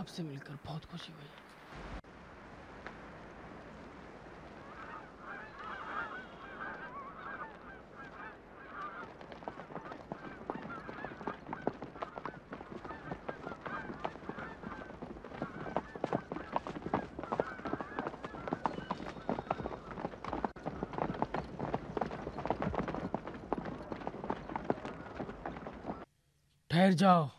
आपसे मिलकर बहुत खुशी हुई। ठहर जाओ।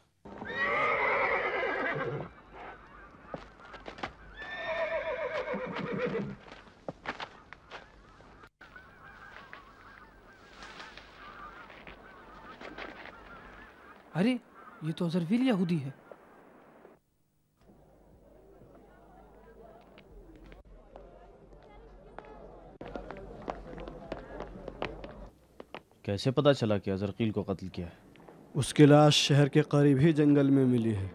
अरे ये तो अज़रफील यहूदी है। कैसे पता चला कि अज़रकील को कत्ल किया है? उसकी लाश शहर के करीब ही जंगल में मिली है।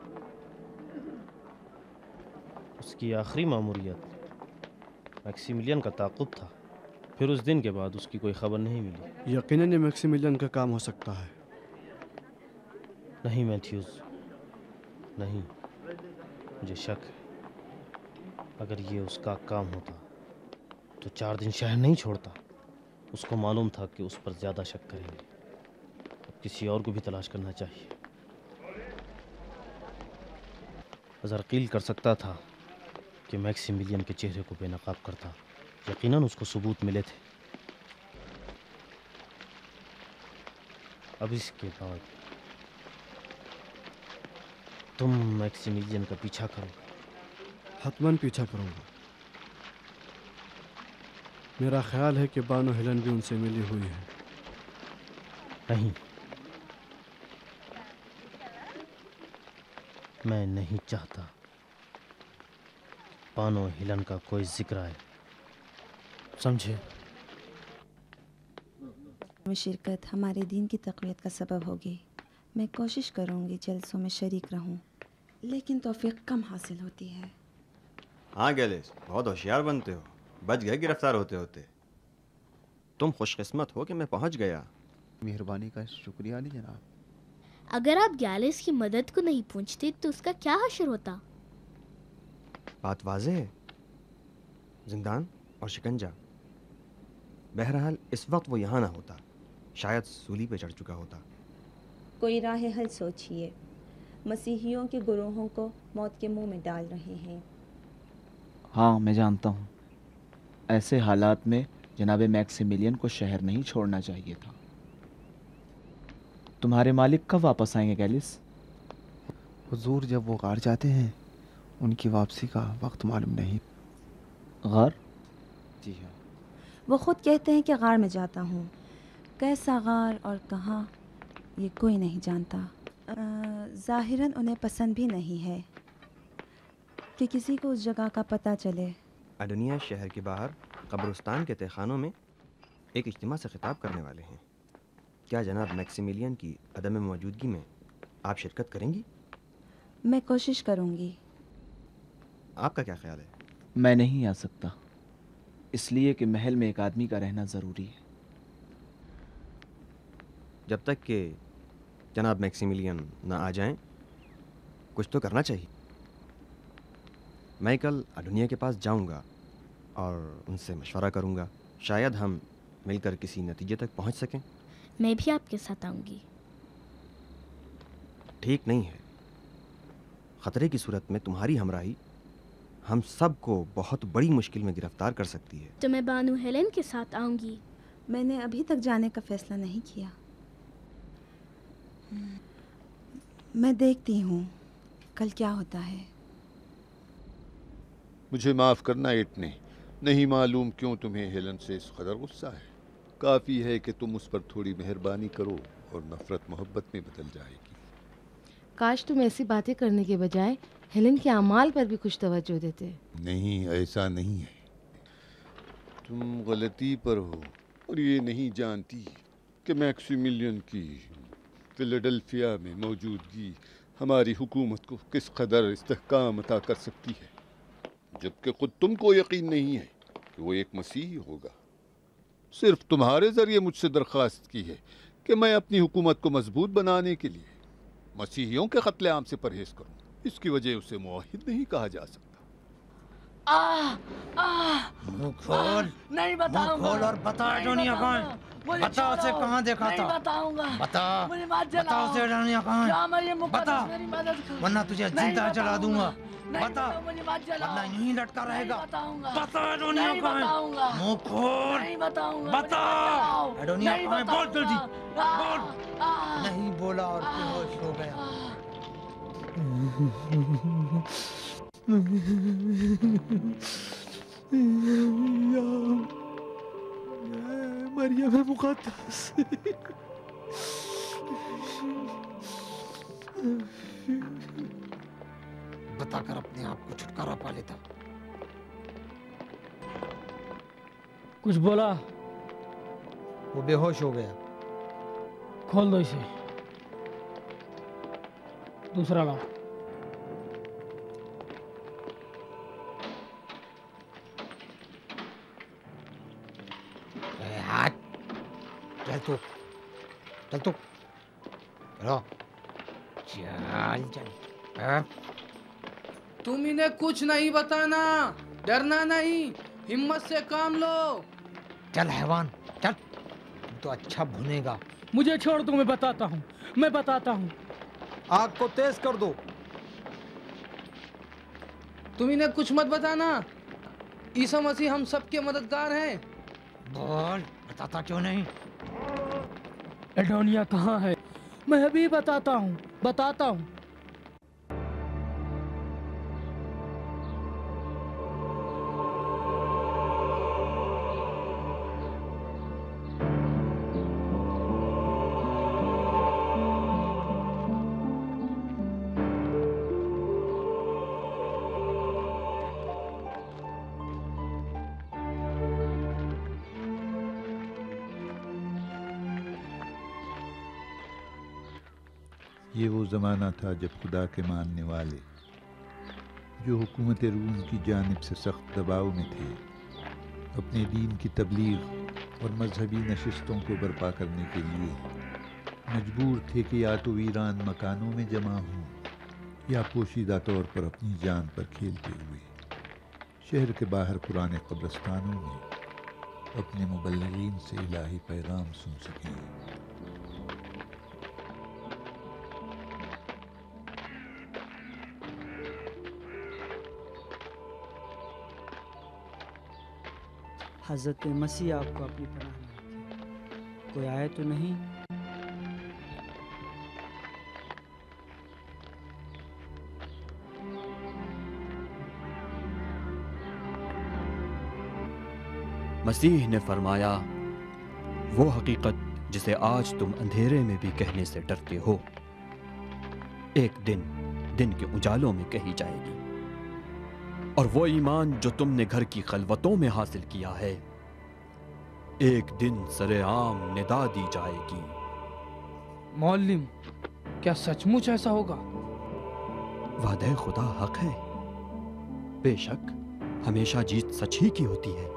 उसकी आखिरी मामूरियत मैक्सिमिलियन का ताक़ुब था। फिर उस दिन के बाद उसकी कोई खबर नहीं मिली। यकीनन ये मैक्सिमिलियन का काम हो सकता है। नहीं मैथ्यूज़, नहीं, मुझे शक है। अगर ये उसका काम होता तो 4 दिन शहर नहीं छोड़ता। उसको मालूम था कि उस पर ज़्यादा शक करेंगे। अब किसी और को भी तलाश करना चाहिए। अज़रकील कर सकता था कि मैक्सिमिलियन के चेहरे को बेनकाब करता। यकीनन उसको सबूत मिले थे। अब इसके बाद तुम मैक्सिमिलियन का पीछा करो। हतमन पीछा करूंगा। मेरा ख्याल है कि बानो हेलन भी उनसे मिली हुई है। नहीं, मैं नहीं चाहता बानो हिलन का कोई जिक्र आए, समझे? में शिरकत हमारे दीन की तक़वियत का सबब होगी। मैं कोशिश करूंगी जलसों में शरीक रहूं, लेकिन तौफीक कम हासिल होती है। हाँ गैलिस, बहुत होशियार बनते हो। बच गए गिरफ्तार होते होते। तुम खुशकिस्मत हो कि मैं पहुंच गया। मेहरबानी का शुक्रिया नहीं जनाब। अगर आप गैलिस की मदद को नहीं पूछते तो उसका क्या हश्र होता? बात वाज़ेह है, जिंदान और शिकंजा। बहरहाल इस वक्त वो यहाँ ना होता, शायद सूली पे चढ़ चुका होता। कोई राह हल सोचिए। मसीहियों के गुरोहों को मौत के मुंह में डाल रहे हैं। हाँ मैं जानता हूँ। ऐसे हालात में जनाब मैक्सिमिलियन को शहर नहीं छोड़ना चाहिए था। तुम्हारे मालिक कब वापस आएंगे गैलिस? हुजूर जब वो गार जाते हैं उनकी वापसी का वक्त मालूम नहीं। गार? जी हाँ। वो खुद कहते हैं कि गार में जाता हूँ। कैसा गार और कहाँ ये कोई नहीं जानता। ज़ाहिरन उन्हें पसंद भी नहीं है कि किसी को उस जगह का पता चले। अदनिया शहर के बाहर कब्रिस्तान के तहखानों में एक इज्तिमा से खिताब करने वाले हैं। क्या जनाब मैक्सिमिलियन की अदम मौजूदगी में आप शिरकत करेंगी? मैं कोशिश करूँगी। आपका क्या ख्याल है? मैं नहीं आ सकता, इसलिए कि महल में एक आदमी का रहना ज़रूरी है। जब तक कि जनाब मैक्सिमिलियन ना आ जाएं, कुछ तो करना चाहिए। मैं कल अदनिया के पास जाऊंगा और उनसे मशवरा करूंगा। शायद हम मिलकर किसी नतीजे तक पहुंच सकें। मैं भी आपके साथ आऊंगी। ठीक नहीं है। खतरे की सूरत में तुम्हारी हमराही हम सब को बहुत बड़ी मुश्किल में गिरफ्तार कर सकती है। तो मैं बानो हेलन के साथ आऊंगी। मैंने अभी तक जाने का फैसला नहीं किया। मैं देखती हूँ कल क्या होता है। मुझे माफ़ करना इटने, नहीं मालूम क्यों तुम्हें हेलन से इस कदर गुस्सा है। काफ़ी है कि तुम उस पर थोड़ी मेहरबानी करो और नफ़रत मोहब्बत में बदल जाएगी। काश तुम ऐसी बातें करने के बजाय हेलन के अमाल पर भी कुछ तवज्जो देते। नहीं, ऐसा नहीं है। तुम गलती पर हो और ये नहीं जानती कि मैक्सिमिलियन की फिलाडेल्फिया में मौजूदगी हमारी हुकूमत को किस कदर इस्तेहकाम अता कर सकती है, जबकि खुद तुमको यकीन नहीं है कि वो एक मसीही होगा। सिर्फ तुम्हारे ज़रिए मुझसे दरख्वास्त की है कि मैं अपनी हुकूमत को मजबूत बनाने के लिए मसीहियों के कत्लेआम से परहेज करूं। इसकी वजह उसे मुआहिद नहीं कहा जा सकता। मुंह खोल, नहीं मुंह बताऊंगा। खोल और बता एडोनिया कहाँ है? बता उसे कहाँ देखा था? बताऊंगा। बता, मुझे मत बता जलाओ। उसे एडोनिया कहाँ या है? मैं ये मुकद्दस बता, मेरी मदद करो। वरना तुझे जिंदा जला दूंगा। नहीं बता, मुझे मत जलाओ। वरना यूं ही लटका रहेगा। बता एडोनिया नहीं कहाँ है? बताऊंगा। मुंह खोल, नहीं बताऊंगा। बता एडोनिया नहीं कहाँ है? बोल जल्दी, बताऊंगा। बोल। नहीं बोला और बेहोश हो गया। मरियम मुक़द्दस, बताकर अपने आप को छुटकारा पा लेता। कुछ बोला? वो बेहोश हो गया। खोल दो इसे। दूसरा लाओ। चल तू, चल तू, चलो, चल चल। तुम इन्हें कुछ नहीं बताना, डरना नहीं, हिम्मत से काम लो। चल हैवान, चल। तुम तो अच्छा भुनेगा। मुझे छोड़ दो, मैं बताता हूँ, मैं बताता हूँ। आग को तेज कर दो। तुम इन्हें कुछ मत बताना। ईसा मसीह हम सबके मददगार हैं। बोल, बताता क्यों नहीं? एडोनिया कहाँ है? मैं अभी बताता हूँ, बताता हूँ। ये वो ज़माना था जब खुदा के मानने वाले, जो हुकूमत रूम की जानिब से सख्त दबाव में थे, अपने दीन की तबलीग और मजहबी नशिस्तों को बर्पा करने के लिए मजबूर थे कि या तो वीरान मकानों में जमा हों या पोशीदा तौर पर अपनी जान पर खेलते हुए शहर के बाहर पुराने कब्रिस्तानों में अपने मुबल्लिगीन से इलाही पैगाम सुन सकें। हज़रत मसीह आपको अपनी पनाह में रखे। कोई आए तो नहीं? मसीह ने फरमाया, वो हकीकत जिसे आज तुम अंधेरे में भी कहने से डरते हो, एक दिन के उजालों में कही जाएगी। और वो ईमान जो तुमने घर की खलवतों में हासिल किया है, एक दिन सरेआम निदा दी जाएगी। मौलिम, क्या सचमुच ऐसा होगा? वादे खुदा हक है। बेशक हमेशा जीत सच ही की होती है।